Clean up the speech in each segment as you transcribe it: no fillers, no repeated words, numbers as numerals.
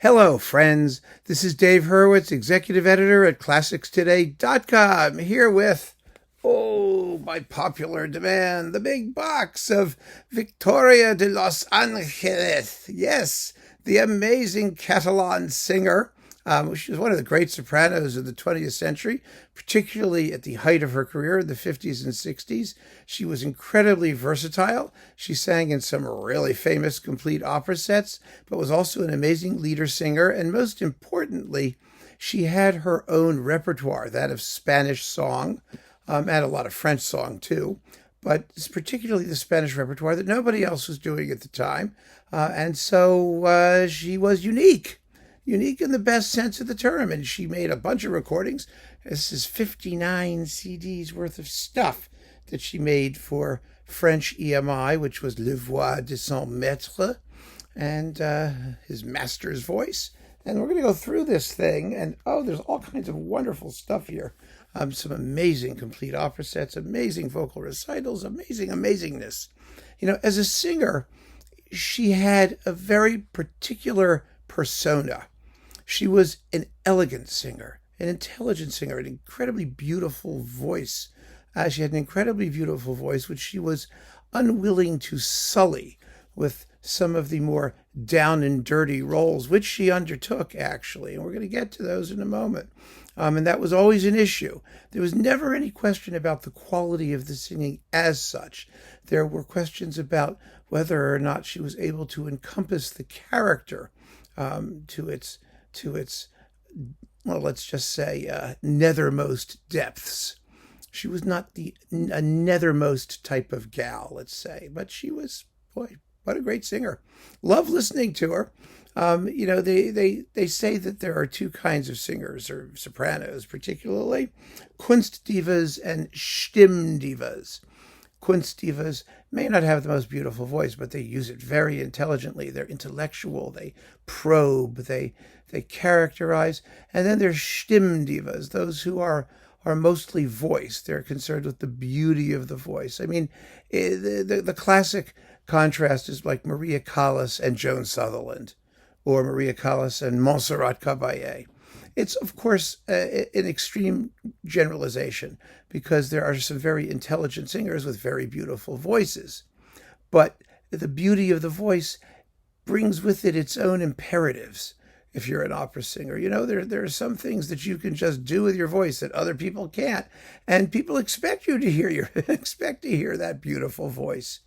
Hello, friends. This is Dave Hurwitz, executive editor at ClassicsToday.com, here with, by popular demand, the big box of Victoria de Los Angeles. Yes, the amazing Catalan singer. She was one of the great sopranos of the 20th century, particularly at the height of her career in the 50s and 60s. She was incredibly versatile. She sang in some really famous complete opera sets, but was also an amazing lieder singer. And most importantly, she had her own repertoire, that of Spanish song, and a lot of French song too, but it's particularly the Spanish repertoire that nobody else was doing at the time. And so she was unique in the best sense of the term. And she made a bunch of recordings. This is 59 CDs worth of stuff that she made for French EMI, which was Le Voix de son Maître, and his master's voice. And we're going to go through this thing, and there's all kinds of wonderful stuff here. Some amazing complete opera sets, amazing vocal recitals, amazing amazingness. You know, as a singer, she had a very particular persona. She was an elegant singer, an intelligent singer, an incredibly beautiful voice. She had an incredibly beautiful voice, which she was unwilling to sully with some of the more down and dirty roles, which she undertook, actually. And we're going to get to those in a moment. And that was always an issue. There was never any question about the quality of the singing as such. There were questions about whether or not she was able to encompass the character to its well, let's just say nethermost depths. She was not a nethermost type of gal, let's say, but she was, boy, what a great singer. Love listening to her. They say that there are two kinds of singers, or sopranos particularly, Kunstdivas and Stimmdivas. Kunstdivas may not have the most beautiful voice, but they use it very intelligently. They're intellectual, they probe, they characterize. And then there's Stimmdivas, those who are mostly voice. They're concerned with the beauty of the voice. I mean, the classic contrast is like Maria Callas and Joan Sutherland, or Maria Callas and Montserrat Caballé. It's, of course, an extreme generalization, because there are some very intelligent singers with very beautiful voices. But the beauty of the voice brings with it its own imperatives. If you're an opera singer, you know, there are some things that you can just do with your voice that other people can't. And people expect you to hear that beautiful voice.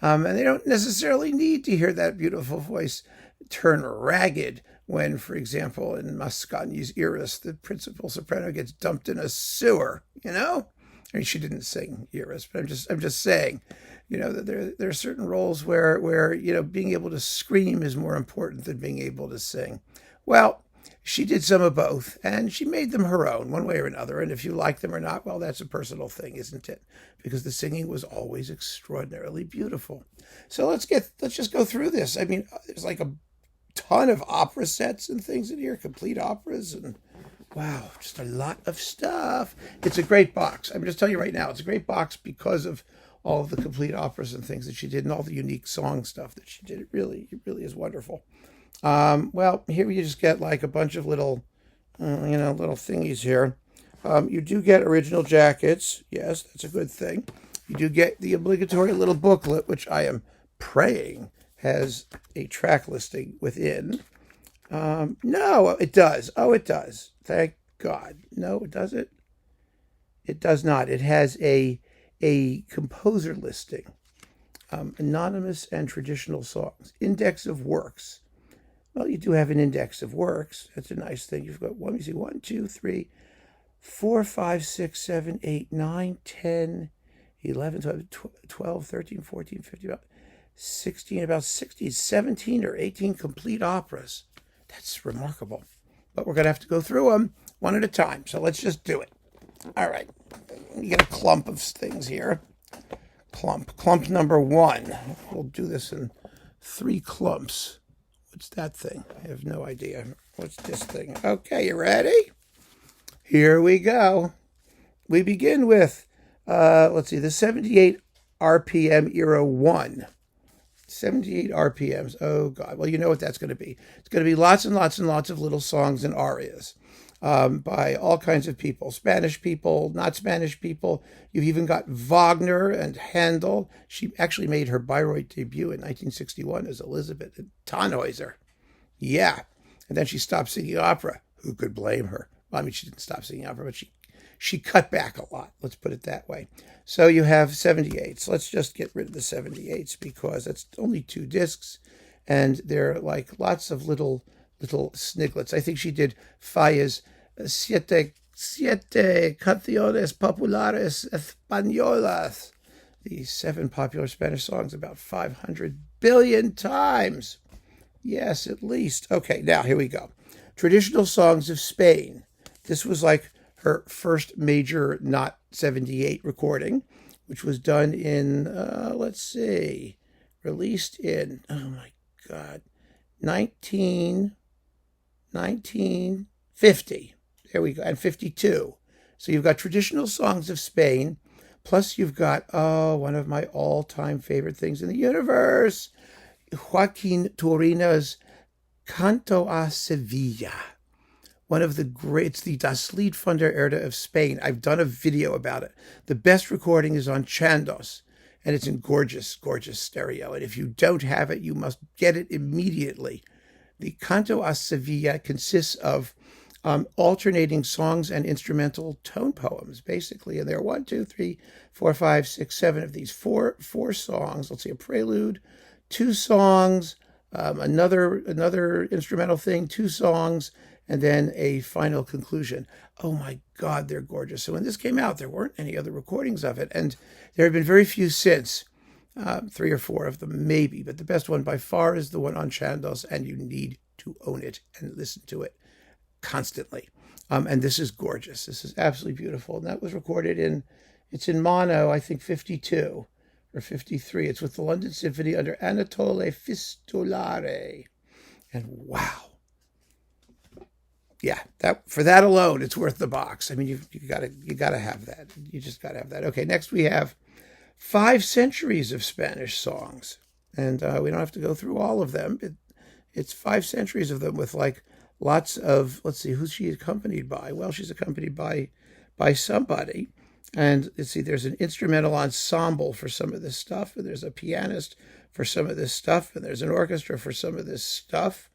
And they don't necessarily need to hear that beautiful voice turn ragged when, for example, in Mascagni's Iris, the principal soprano gets dumped in a sewer, you know? I mean, she didn't sing Iris, but I'm just saying, you know, that there are certain roles where, you know, being able to scream is more important than being able to sing. Well, she did some of both, and she made them her own, one way or another. And if you like them or not, well, that's a personal thing, isn't it? Because the singing was always extraordinarily beautiful. So let's just go through this. I mean, there's like a ton of opera sets and things in here, complete operas, and wow, just a lot of stuff. It's a great box. I'm just telling you right now, it's a great box because of all of the complete operas and things that she did, and all the unique song stuff that she did. It really is wonderful. Well, here you just get like a bunch of little thingies here. You do get original jackets. Yes, that's a good thing. You do get the obligatory little booklet, which I am praying has a track listing within. No, it does. Oh, it does. Thank God. No, does it? It does not. It has a composer listing, anonymous and traditional songs, index of works. Well, you do have an index of works. That's a nice thing. You've got, let me see, 1, 2, 3, 4, 5, 6, 7, 8, 9, 10, 11, 12, 13, 14, 15, about 16, about 16, 17 or 18 complete operas. That's remarkable. But we're going to have to go through them one at a time. So let's just do it. All right. You get a clump of things here. Clump number 1. We'll do this in 3 clumps. What's that thing? I have no idea. What's this thing? Okay, you ready? Here we go. We begin with, let's see, the 78 RPM Era 1. 78 RPMs. Oh, God. Well, you know what that's going to be. It's going to be lots and lots and lots of little songs and arias by all kinds of people. Spanish people, not Spanish people. You've even got Wagner and Handel. She actually made her Bayreuth debut in 1961 as Elizabeth Tannhäuser. Yeah. And then she stopped singing opera. Who could blame her? Well, I mean, she didn't stop singing opera, but she cut back a lot. Let's put it that way. So you have 78s. Let's just get rid of the 78s because it's only 2 discs, and they're like lots of little sniglets. I think she did Fallas siete canciones populares españolas, the 7 popular Spanish songs about 500 billion times. Yes, at least. Okay, now here we go. Traditional songs of Spain. This was like her first major not 78 recording, which was done in, released in, oh my God, 1950. There we go, and 52. So you've got traditional songs of Spain, plus you've got, one of my all-time favorite things in the universe, Joaquin Turina's Canto a Sevilla. One of the greats, the Das Lied von der Erde of Spain. I've done a video about it. The best recording is on Chandos, and it's in gorgeous, gorgeous stereo. And if you don't have it, you must get it immediately. The Canto a Sevilla consists of alternating songs and instrumental tone poems, basically. And there are 1, 2, 3, 4, 5, 6, 7 of these. Four songs. Let's see, a prelude, 2 songs, another instrumental thing, 2 songs, and then a final conclusion. Oh my God, they're gorgeous. So when this came out, there weren't any other recordings of it, and there have been very few since, 3 or 4 of them maybe, but the best one by far is the one on Chandos, and you need to own it and listen to it constantly. And this is gorgeous. This is absolutely beautiful, and that was recorded it's in mono, I think 52 or 53. It's with the London Symphony under Anatole Fistulare, and wow. Yeah, for that alone, it's worth the box. I mean, you gotta have that. You just gotta have that. Okay, next we have 5 centuries of Spanish songs, and we don't have to go through all of them. It's 5 centuries of them with like lots of. Let's see, who's she accompanied by? Well, she's accompanied by somebody, and let's see. There's an instrumental ensemble for some of this stuff, and there's a pianist for some of this stuff, and there's an orchestra for some of this stuff.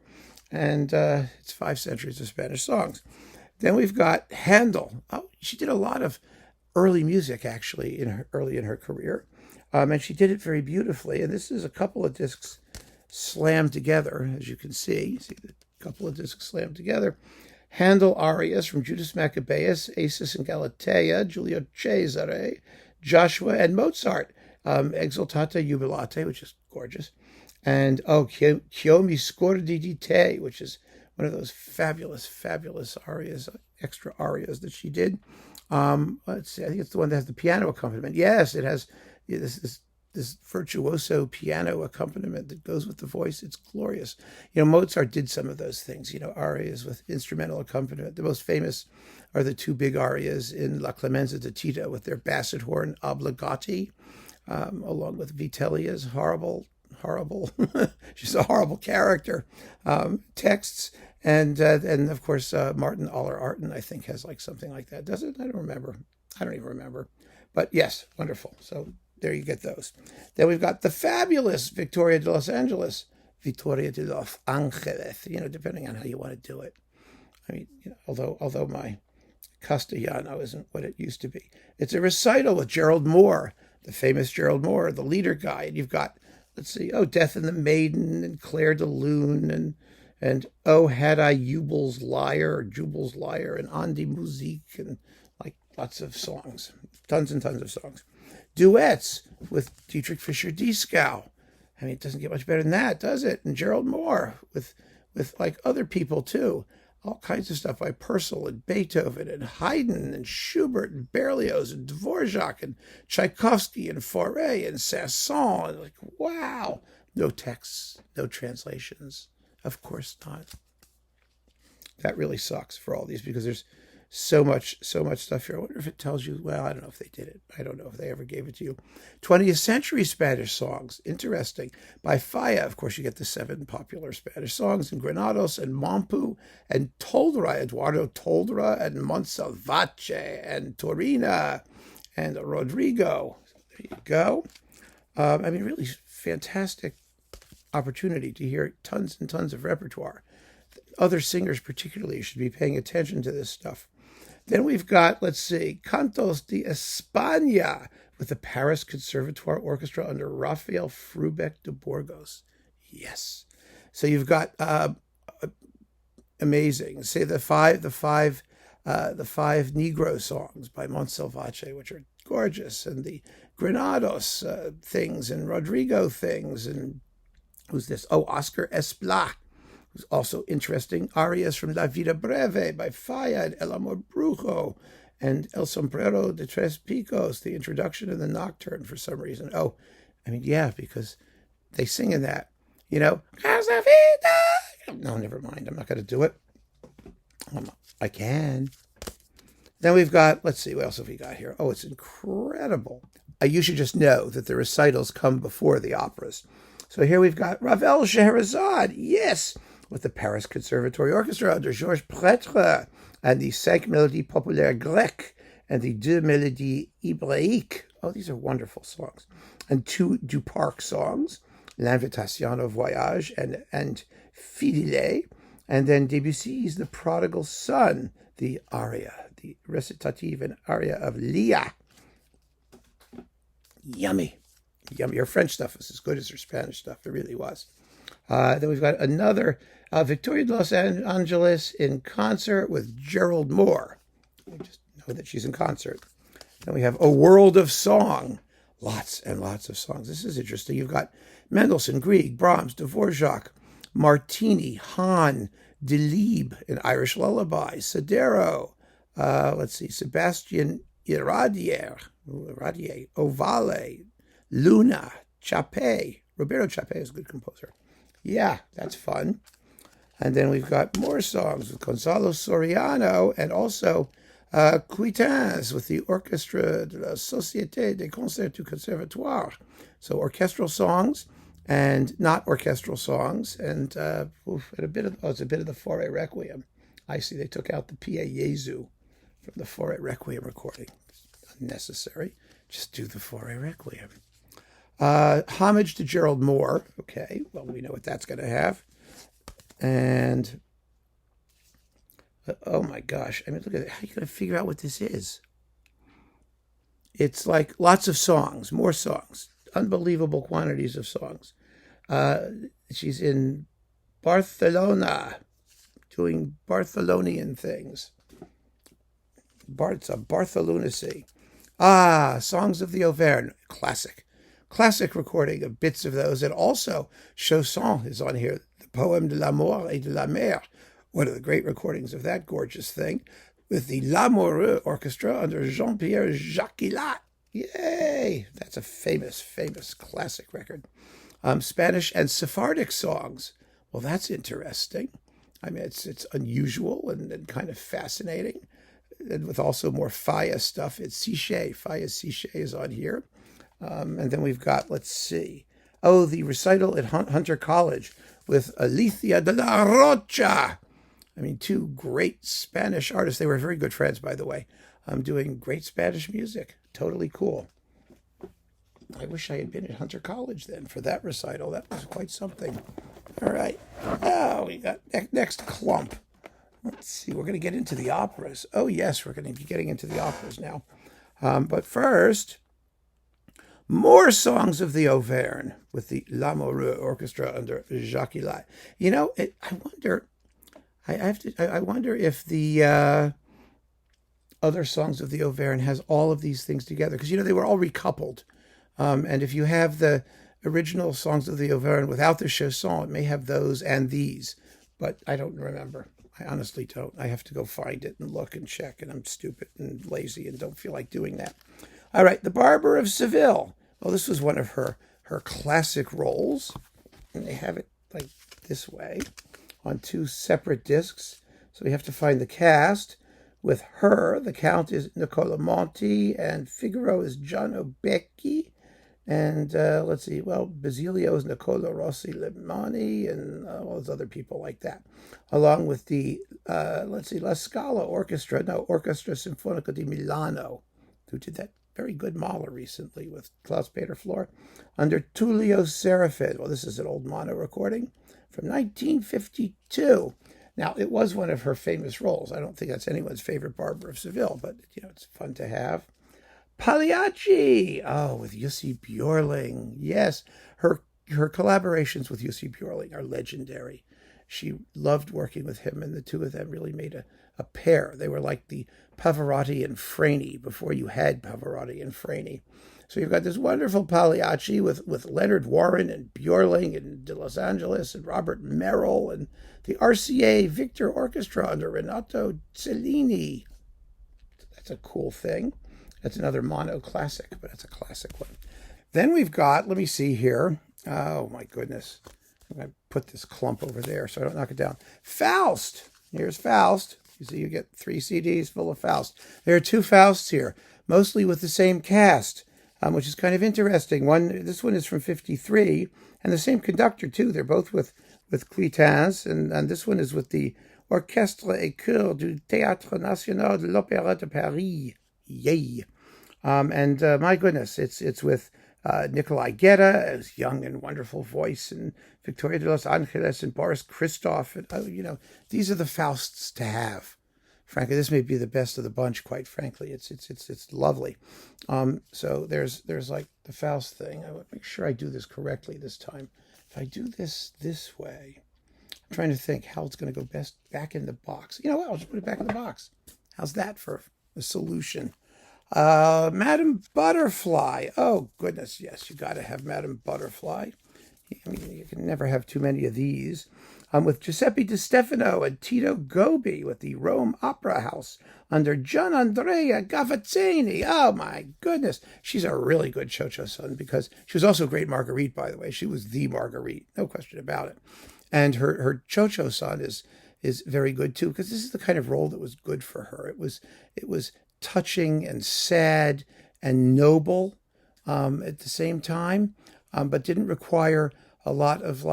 And it's 5 centuries of Spanish songs. Then we've got Handel. Oh, she did a lot of early music, actually, early in her career. And she did it very beautifully. And this is a couple of discs slammed together, as you can see. See the couple of discs slammed together. Handel arias from Judas Maccabeus, Acis and Galatea, Giulio Cesare, Joshua, and Mozart. Exultate Jubilate, which is gorgeous. And Ch'io mi scordi di te, which is one of those fabulous, fabulous arias, extra arias that she did. Let's see, I think it's the one that has the piano accompaniment. Yes, it has this virtuoso piano accompaniment that goes with the voice. It's glorious. Mozart did some of those things, arias with instrumental accompaniment. The most famous are the 2 big arias in La Clemenza di Tito with their basset horn obbligati, along with Vitellia's horrible, she's a horrible character, texts, and of course Martin Aller-Arten, I think, has like something like that. Does it? I don't remember. I don't even remember. But yes, wonderful. So there you get those. Then we've got the fabulous Victoria de Los Angeles, Victoria de Los Angeles, depending on how you want to do it. I mean, although my Castellano isn't what it used to be. It's a recital with Gerald Moore, the famous Gerald Moore, the leader guy. And you've got, let's see, Death and the Maiden, and Claire de Lune, and Oh Had I Jubel's Lyre, and An die Musik, and like lots of songs, tons and tons of songs. Duets with Dietrich Fischer-Dieskau. I mean, it doesn't get much better than that, does it? And Gerald Moore with like other people too. All kinds of stuff by Purcell and Beethoven and Haydn and Schubert and Berlioz and Dvorak and Tchaikovsky and Fauré and Saint-Saëns. And like, wow. No texts, no translations. Of course not. That really sucks for all these because there's So much stuff here. I wonder if it tells you, well, I don't know if they did it. I don't know if they ever gave it to you. 20th century Spanish songs. Interesting. By Falla, of course, you get the 7 popular Spanish songs, and Granados and Mompu and Toldra, Eduardo Toldra and Monsalvace and Torina and Rodrigo. There you go. I mean, really fantastic opportunity to hear tons and tons of repertoire. Other singers particularly should be paying attention to this stuff. Then we've got, let's see, Cantos de España with the Paris Conservatoire Orchestra under Rafael Frubeck de Burgos. Yes. So you've got amazing. Say the five Negro songs by Monsalvace, which are gorgeous, and the Granados things and Rodrigo things, and who's this? Oh, Oscar Esplá. Who's also interesting. Arias from La Vida Breve by Falla and El Amor Brujo, and El Sombrero de Tres Picos, the introduction and the nocturne for some reason. Oh, I mean, yeah, because they sing in that, you know. No, never mind. I'm not going to do it. I can. Then we've got, let's see, what else have we got here? Oh, it's incredible. You should just know that the recitals come before the operas. So here we've got Ravel Scheherazade, yes, with the Paris Conservatory Orchestra under Georges Prêtre, and the 5 Mélodies Populaires Grecques, and the 2 Mélodies Hébraïques. Oh, these are wonderful songs. And 2 Duparc songs, L'Invitation au Voyage and Fidèle, and then Debussy's The Prodigal Son, the aria, the recitative and aria of Leah. Yummy. Yummy. Her French stuff was as good as her Spanish stuff. It really was. Then we've got another Victoria de Los Angeles in concert with Gerald Moore. We just know that she's in concert. Then we have A World of Song. Lots and lots of songs. This is interesting. You've got Mendelssohn, Grieg, Brahms, Dvorak, Martini, Hahn, Delibes, an Irish lullaby, Sedero. Let's see, Sebastian Iradier, Ovale, Luna, Chappé. Roberto Chappé is a good composer. Yeah, that's fun. And then we've got more songs with Gonzalo Soriano, and also Cuitins with the Orchestra de la Société des Concerts du Conservatoire. So orchestral songs and not orchestral songs, and it's a bit of the Fauré Requiem. I see they took out the Pie Jesu from the Fauré Requiem recording. Unnecessary. Just do the Fauré Requiem. Homage to Gerald Moore. Okay, well, we know what that's going to have. And, oh my gosh, I mean, look at it. How are you going to figure out what this is? It's like lots of songs, more songs, unbelievable quantities of songs. She's in Barcelona doing Barthelonian things. It's a Barthelunacy. Songs of the Auvergne, classic recording of bits of those. And also Chausson is on here, the Poème de l'amour et de la mer, one of the great recordings of that gorgeous thing, with the L'Amoureux Orchestra under Jean-Pierre Jacquelat. Yay! That's a famous classic record. Spanish and Sephardic songs. Well, that's interesting. I mean, it's unusual and kind of fascinating. And with also more Falla stuff. It's Siché. Falla Siché is on here. And then we've got, let's see. Oh, the recital at Hunter College with Alicia de la Rocha. I mean, 2 great Spanish artists. They were very good friends, by the way. Doing great Spanish music. Totally cool. I wish I had been at Hunter College then for that recital. That was quite something. All right. Oh, we got next clump. Let's see. We're going to get into the operas. Oh, yes, we're going to be getting into the operas now. But first, more songs of the Auvergne with the L'Amoureux Orchestra under Jacquelat. You know, I wonder. I wonder if the other songs of the Auvergne has all of these things together, because, you know, they were all recoupled. And if you have the original songs of the Auvergne without the chanson, it may have those and these, but I don't remember. I honestly don't. I have to go find it and look and check, and I'm stupid and lazy and don't feel like doing that. All right, The Barber of Seville. Well, this was one of her classic roles, and they have it like this way on 2 separate discs. So we have to find the cast. with her. The Count is Nicola Monti, and Figaro is John Obecchi. And let's see, well, Basilio is Nicola Rossi Limani, and all those other people like that. Along with the, let's see, La Scala Orchestra Sinfonica di Milano, who did that very good Mahler recently with Klaus-Peter Flor, under Tullio Serafin. Well, this is an old mono recording from 1952. Now, it was one of her famous roles. I don't think that's anyone's favorite Barbara of Seville, but, it's fun to have. Pagliacci, with Jussi Björling. Yes, her collaborations with Jussi Björling are legendary. She loved working with him, and the two of them really made a pair. They were like the Pavarotti and Frani before you had Pavarotti and Frani. So you've got this wonderful Pagliacci with Leonard Warren and Björling and De Los Angeles and Robert Merrill and the RCA Victor Orchestra under Renato Cellini. That's a cool thing. That's another mono classic, but it's a classic one. Then we've got, let me see here. Oh, my goodness. I'm going to put this clump over there so I don't knock it down. Faust. Here's Faust. You see, you get 3 CDs full of Faust. There are 2 Fausts here, mostly with the same cast, which is kind of interesting. This one is from 1953, and the same conductor, too. They're both with Cluitins, and this one is with the Orchestre et Chœur du Théâtre National de l'Opéra de Paris. Yay. And my goodness, it's with Nikolai Gedda, his young and wonderful voice, and Victoria de Los Angeles, and Boris Christoph. And, these are the Fausts to have. Frankly, this may be the best of the bunch, quite frankly. It's lovely. So there's like the Faust thing. I want to make sure I do this correctly this time. If I do this way, I'm trying to think how it's going to go best back in the box. You know what? I'll just put it back in the box. How's that for a solution? Madame Butterfly. Oh, goodness, yes, you got to have Madame Butterfly. I mean, you can never have too many of these. With Giuseppe Di Stefano and Tito Gobi with the Rome Opera House under Gianandrea Gavazzini. Oh, my goodness. She's a really good Cho-Cho-San because she was also a great Marguerite, by the way. She was the Marguerite, no question about it. And her Cho-Cho-San is very good, too, because this is the kind of role that was good for her. It was touching and sad and noble at the same time, but didn't require a lot of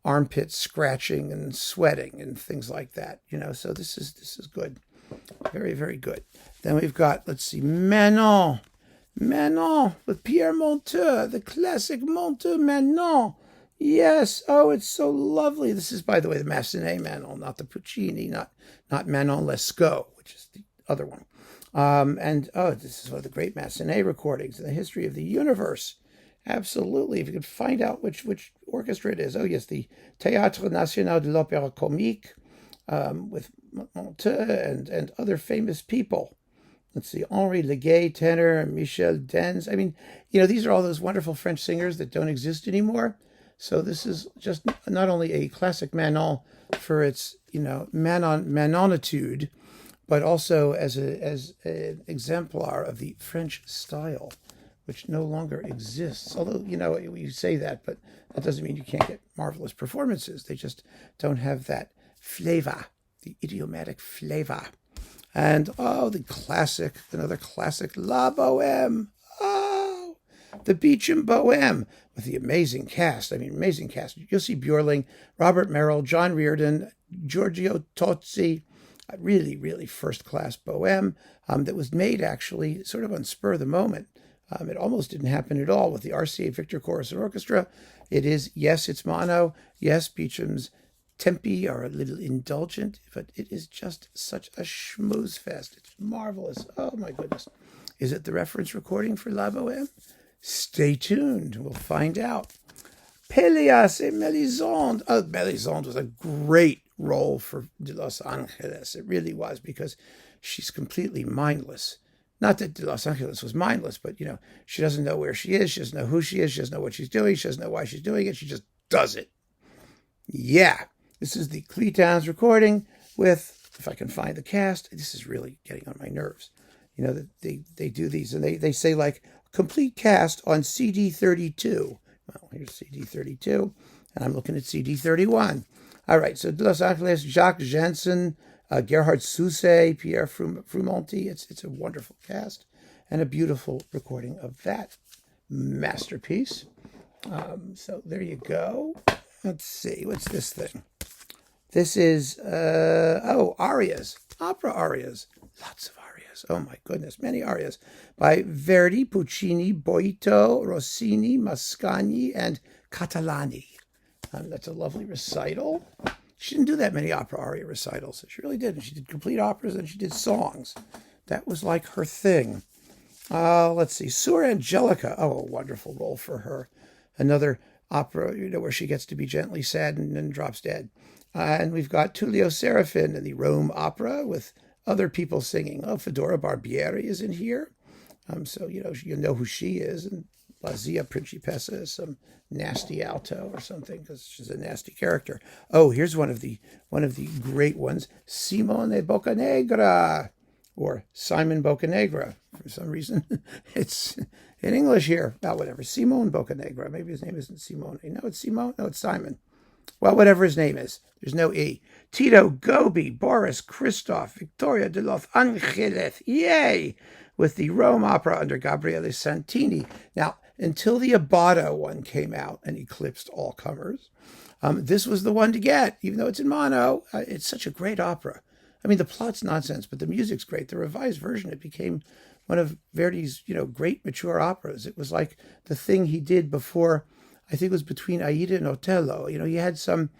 armpit scratching and sweating and things like that. So this is good, very, very good. Then we've got, let's see, Manon with Pierre Monteux, the classic Monteux Manon. Yes, oh, it's so lovely. This is, by the way, the Massenet Manon, not the Puccini, not Manon Lescaut, which is the other one. This is one of the great Massenet recordings in the history of the universe. Absolutely. If you could find out which orchestra it is. Oh, yes, the Théâtre National de l'Opéra Comique with Monteux and other famous people. Let's see, Henri Leguet, tenor, Michel Denz. I mean, these are all those wonderful French singers that don't exist anymore. So this is just not only a classic Manon for its, Manonitude, but also as an exemplar of the French style, which no longer exists. Although, you say that, but that doesn't mean you can't get marvelous performances. They just don't have that flavor, the idiomatic flavor. And, another classic, La Bohème. Oh, the Beecham Bohème with the amazing cast. Amazing cast. Jussi Björling, Robert Merrill, John Reardon, Giorgio Tozzi. A really, really first-class bohème that was made, actually, sort of on spur of the moment. It almost didn't happen at all with the RCA Victor Chorus and Orchestra. It is, yes, it's mono. Yes, Beecham's tempi are a little indulgent, but it is just such a schmooze fest. It's marvelous. Oh, my goodness. Is it the reference recording for La Bohème? Stay tuned. We'll find out. Pélias et Mélisande. Oh, Mélisande was a great role for De Los Angeles. It really was, because she's completely mindless. Not that De Los Angeles was mindless, but, she doesn't know where she is. She doesn't know who she is. She doesn't know what she's doing. She doesn't know why she's doing it. She just does it. Yeah. This is the Cluitins recording with, if I can find the cast, this is really getting on my nerves. That they do these, and they say, complete cast on CD 32. Well, here's CD 32, and I'm looking at CD 31. All right, so De Los Angeles, Jacques Janssen, Gerhard Suse, Pierre Frumonti. It's a wonderful cast and a beautiful recording of that masterpiece. So there you go. Let's see, what's this thing? This is, arias, opera arias. Lots of arias. Oh my goodness, many arias. By Verdi, Puccini, Boito, Rossini, Mascagni, and Catalani. That's a lovely recital. She didn't do that many opera aria recitals. She really didn't. She did complete operas and she did songs. That was like her thing. Let's see, Suor Angelica. Oh, a wonderful role for her. Another opera, where she gets to be gently saddened and drops dead. And we've got Tullio Serafin in the Rome Opera with other people singing. Oh, Fedora Barbieri is in here. So, you know who she is. And La Zia Principessa is some nasty alto or something because she's a nasty character. Oh, here's one of the great ones, Simone Boccanegra, or Simon Boccanegra. For some reason, it's in English here. Well, whatever. Simone Boccanegra. Maybe his name isn't Simone. No, it's Simone. No, it's Simon. Well, whatever his name is. There's no E. Tito Gobi, Boris Christoph, Victoria de los Angeles. Yay! With the Rome Opera under Gabriele Santini. Now, until the Abbado one came out and eclipsed all comers, this was the one to get, even though it's in mono. It's such a great opera. I mean, the plot's nonsense, but the music's great. The revised version, it became one of Verdi's, great mature operas. It was like the thing he did before, I think it was between Aida and Otello. He had some,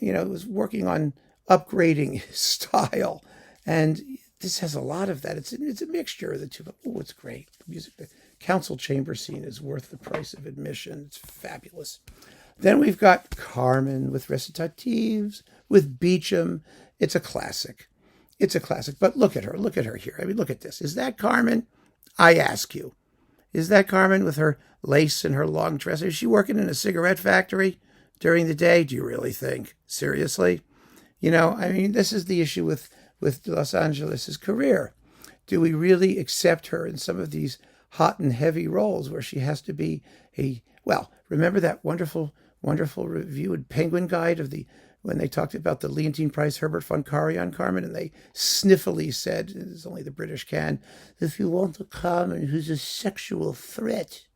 was working on upgrading his style. And this has a lot of that. It's a mixture of the two. But, it's great. The music, the council chamber scene is worth the price of admission. It's fabulous. Then we've got Carmen with recitatives, with Beecham. It's a classic. It's a classic. But look at her here. I mean, look at this. Is that Carmen? I ask you. Is that Carmen with her lace and her long dress? Is she working in a cigarette factory during the day? Do you really think? Seriously? This is the issue with Los Angeles' career. Do we really accept her in some of these hot and heavy roles where she has to be remember that wonderful review in Penguin Guide when they talked about the Leontine Price Herbert von Karajan Carmen, and they sniffily said, as only the British can, if you want a Carmen who's a sexual threat.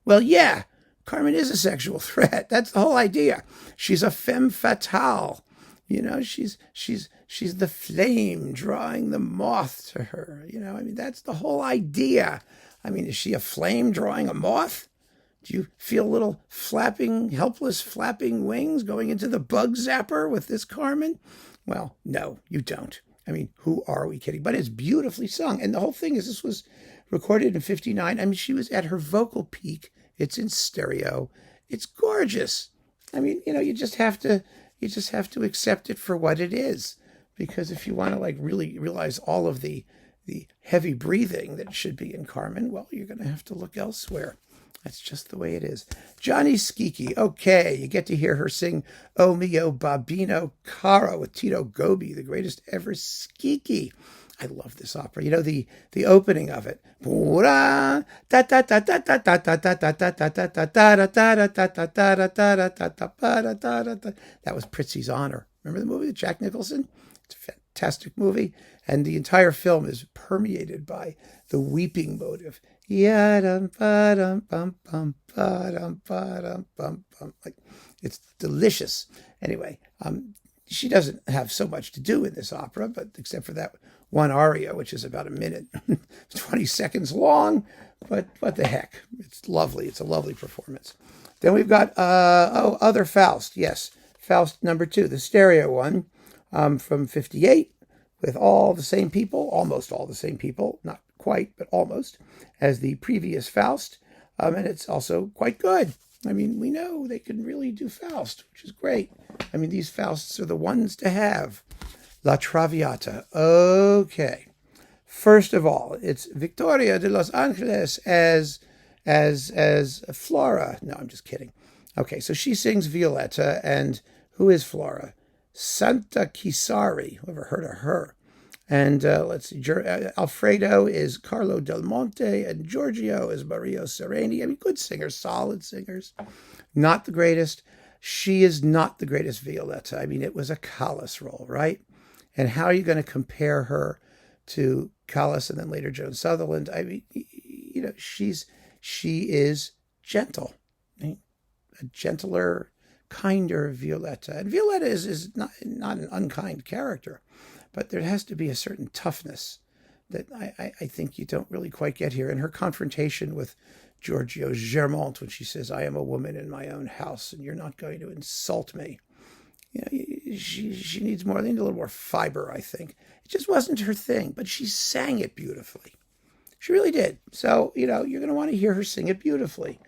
Well, yeah, Carmen is a sexual threat. That's the whole idea. She's a femme fatale. She's the flame drawing the moth to her. That's the whole idea. Is she a flame drawing a moth? Do you feel little helpless flapping wings going into the bug zapper with this Carmen? Well, no, you don't. Who are we kidding? But it's beautifully sung. And the whole thing is, this was recorded in 1959. She was at her vocal peak. It's in stereo. It's gorgeous. You just have to accept it for what it is. Because if you want to really realize all of the heavy breathing that should be in Carmen, well, you're going to have to look elsewhere. That's just the way it is. Johnny Schicchi. Okay, you get to hear her sing O Mio Babino Caro with Tito Gobi, the greatest ever Schicchi. I love this opera. The opening of it. That was Prizzi's Honor. Remember the movie with Jack Nicholson? It's a fantastic movie. And the entire film is permeated by the weeping motive. It's delicious. Anyway, she doesn't have so much to do in this opera, but except for that one aria, which is about a minute, 20 seconds long. But what the heck? It's lovely. It's a lovely performance. Then we've got, Other Faust. Yes, Faust number 2, the stereo one from 1958, with all the same people, almost all the same people, not quite, but almost, as the previous Faust. And it's also quite good. We know they can really do Faust, which is great. These Fausts are the ones to have. La Traviata. Okay. First of all, it's Victoria de los Angeles as Flora. No, I'm just kidding. Okay, so she sings Violetta, and who is Flora? Santa Chisari. Whoever heard of her? And let's see, Alfredo is Carlo Del Monte, and Giorgio is Mario Sereni. Good singers, solid singers. Not the greatest. She is not the greatest Violetta. It was a Callas role, right? And how are you going to compare her to Callas and then later Joan Sutherland? I mean, she is gentle, right? A gentler, kinder Violetta. And Violetta is not an unkind character, but there has to be a certain toughness that I think you don't really quite get here. And her confrontation with Giorgio Germont when she says, I am a woman in my own house and you're not going to insult me. She needs more, they need a little more fiber, I think. It just wasn't her thing, but she sang it beautifully. She really did. So, you're going to want to hear her sing it beautifully.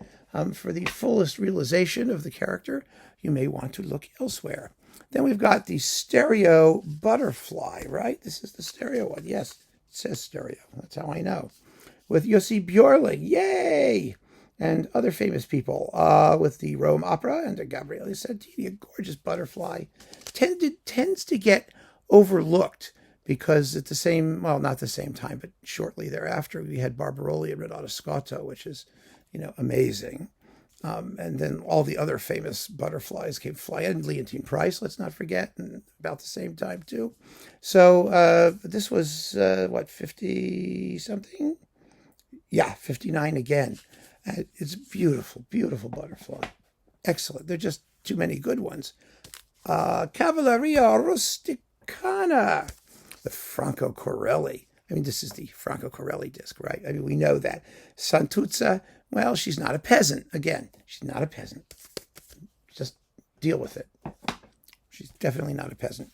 For the fullest realization of the character, you may want to look elsewhere. Then we've got the stereo butterfly, right? This is the stereo one. Yes, it says stereo. That's how I know. With Jussi Björling, yay! And other famous people, with the Rome Opera and Gabriele Santini, a gorgeous butterfly, tends to get overlooked because at the same, well, not the same time, but shortly thereafter, we had Barbaroli and Renato Scotto, which is, amazing. And then all the other famous butterflies came flying, and Leontine Price, let's not forget, and about the same time too. So this was, 50-something? Yeah, 59 again. It's beautiful, beautiful butterfly. Excellent. There are just too many good ones. Cavalleria Rusticana with Franco Corelli. I mean, this is the Franco Corelli disc, right? I mean, we know that. Santuzza, well, she's not a peasant. Again, she's not a peasant. Just deal with it. She's definitely not a peasant.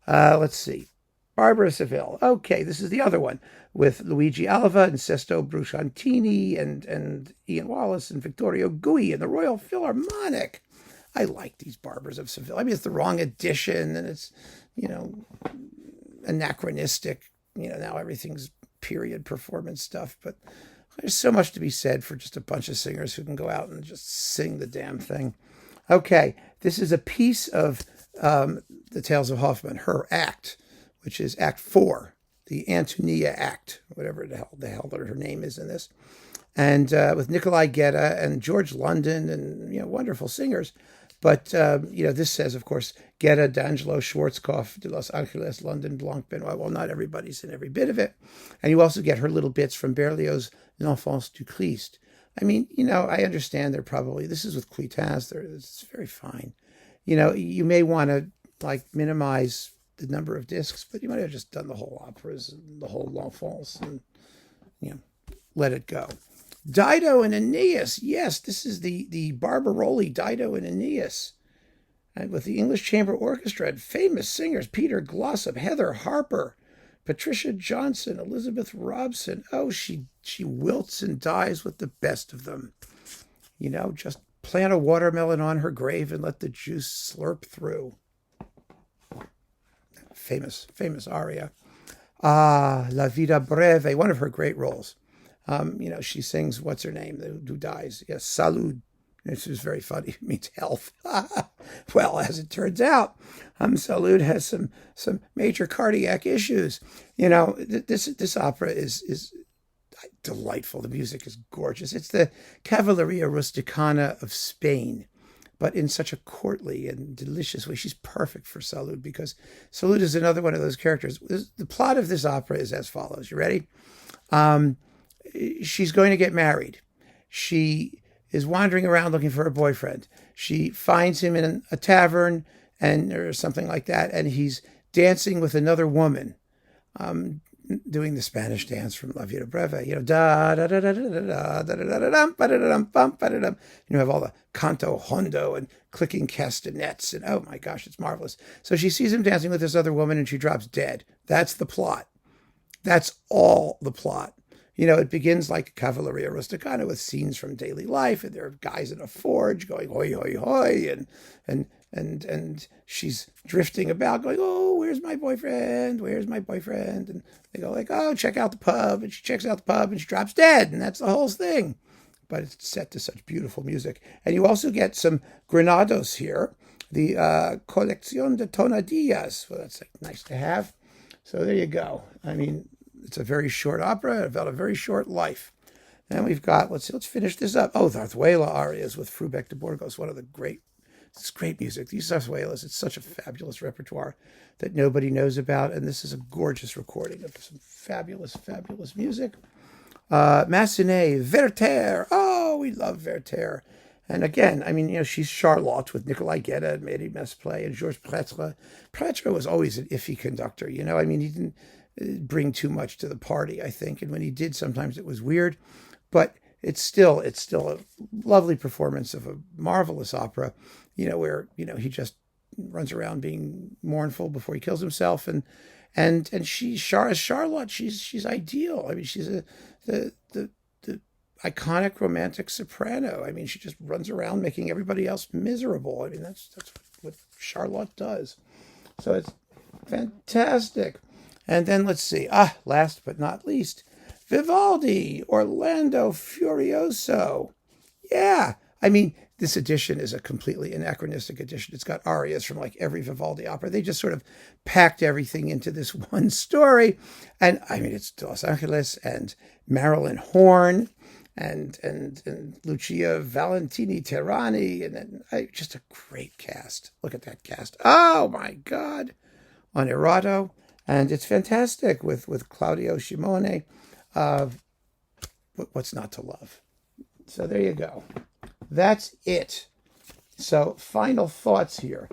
Let's see. Barbara Seville. Okay, this is the other one with Luigi Alva and Sesto Brusciantini and Ian Wallace and Vittorio Gui and the Royal Philharmonic. I like these Barbers of Seville. I mean, it's the wrong edition and it's, anachronistic. Now everything's period performance stuff, but there's so much to be said for just a bunch of singers who can go out and just sing the damn thing. Okay, this is a piece of the Tales of Hoffmann, her act, which is Act 4, the Antonia Act, whatever the hell her name is in this, and with Nikolai Gedda and George London and wonderful singers. But this says, of course, Gedda, D'Angelo, Schwarzkopf, de Los Angeles, London, Blanc, Benoit. Well, not everybody's in every bit of it, and you also get her little bits from Berlioz' L'Enfance du Christ. I mean, I understand they're probably, this is with Cuitaz, it's very fine. You may want to minimize the number of discs, but you might have just done the whole operas and the whole L'Enfance and, let it go. Dido and Aeneas. Yes, this is the Barbaroli, Dido and Aeneas. And with the English Chamber Orchestra and famous singers, Peter Glossop, Heather Harper, Patricia Johnson, Elizabeth Robson. Oh, she wilts and dies with the best of them. Just plant a watermelon on her grave and let the juice slurp through. Famous aria. La Vida Breve, one of her great roles. She sings, what's her name, who dies? Yes, Salud. This is very funny. It means health. Well, as it turns out, Salud has some major cardiac issues. This opera is delightful. The music is gorgeous. It's the Cavalleria Rusticana of Spain, but in such a courtly and delicious way. She's perfect for Salud because Salud is another one of those characters. The plot of this opera is as follows. You ready? She's going to get married. She is wandering around looking for a boyfriend. She finds him in a tavern or something like that, and he's dancing with another woman, doing the Spanish dance from La Vida Breve. Da da da da da da da da da da dum ba da dum bum ba da dum. You have all the canto hondo and clicking castanets, and oh my gosh, it's marvelous. So she sees him dancing with this other woman, and she drops dead. That's the plot. That's all the plot. It begins like Cavalleria Rusticana with scenes from daily life, and there are guys in a forge going hoi hoi hoi, and she's drifting about going, oh, where's my boyfriend? Where's my boyfriend? And they go oh, check out the pub, and she checks out the pub and she drops dead, and that's the whole thing. But it's set to such beautiful music. And you also get some Granados here, the Colección de Tonadillas. Well, that's nice to have. So there you go. I mean, it's a very short opera about a very short life. And we've got, let's finish this up. Oh, the Arzuela arias with Frubeck de Burgos, one of the great It's great music. These zarzuelas, it's such a fabulous repertoire that nobody knows about. And this is a gorgeous recording of some fabulous, fabulous music. Massenet, Werther. Oh, we love Werther. And again, I mean, she's Charlotte with Nikolai Gedda and Mary Mesplay and Georges Prêtre. Prêtre was always an iffy conductor, I mean, he didn't bring too much to the party, I think. And when he did, sometimes it was weird. But it's still a lovely performance of a marvelous opera, where, he just runs around being mournful before he kills himself. And she's Charlotte, she's ideal. I mean, she's the iconic romantic soprano. I mean, she just runs around making everybody else miserable. I mean, that's what Charlotte does. So it's fantastic. And then let's see. Last but not least, Vivaldi, Orlando Furioso. Yeah. I mean, this edition is a completely anachronistic edition. It's got arias from like every Vivaldi opera. They just sort of packed everything into this one story. And I mean, it's Los Angeles and Marilyn Horne and Lucia Valentini Terrani. And then just a great cast. Look at that cast. Oh, my God. On Erato. And it's fantastic with Claudio Shimone. What's not to love? So there you go. That's it. So final thoughts here.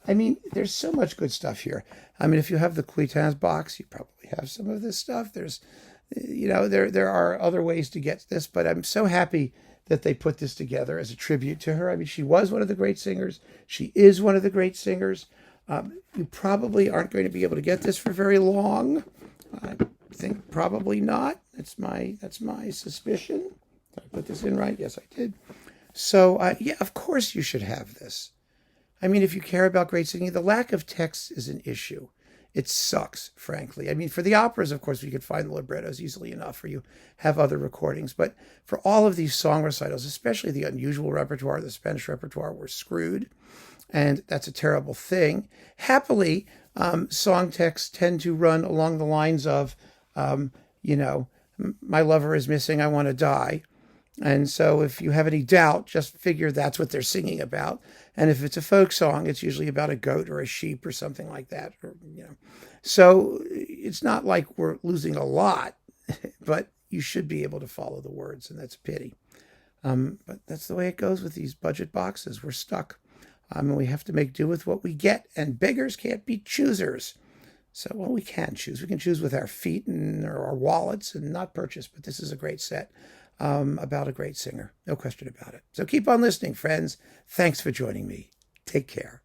I mean, there's so much good stuff here. I mean, if you have the Cuitins box, you probably have some of this stuff. There's, there are other ways to get this, but I'm so happy that they put this together as a tribute to her. I mean, she was one of the great singers. She is one of the great singers. You probably aren't going to be able to get this for very long. I think probably not. That's my suspicion. Did I put this in right? Yes, I did. So, yeah, of course you should have this. I mean, if you care about great singing, the lack of text is an issue. It sucks, frankly. I mean, for the operas, of course, you could find the librettos easily enough, or you have other recordings. But for all of these song recitals, especially the unusual repertoire, the Spanish repertoire, we're screwed. And that's a terrible thing. Happily, song texts tend to run along the lines of, my lover is missing, I want to die. And so if you have any doubt, just figure that's what they're singing about. And if it's a folk song, it's usually about a goat or a sheep or something like that. So it's not like we're losing a lot, but you should be able to follow the words, and that's a pity. But that's the way it goes with these budget boxes. We're stuck. And we have to make do with what we get, and beggars can't be choosers. So, well, we can choose. We can choose with our feet and our wallets and not purchase. But this is a great set about a great singer. No question about it. So keep on listening, friends. Thanks for joining me. Take care.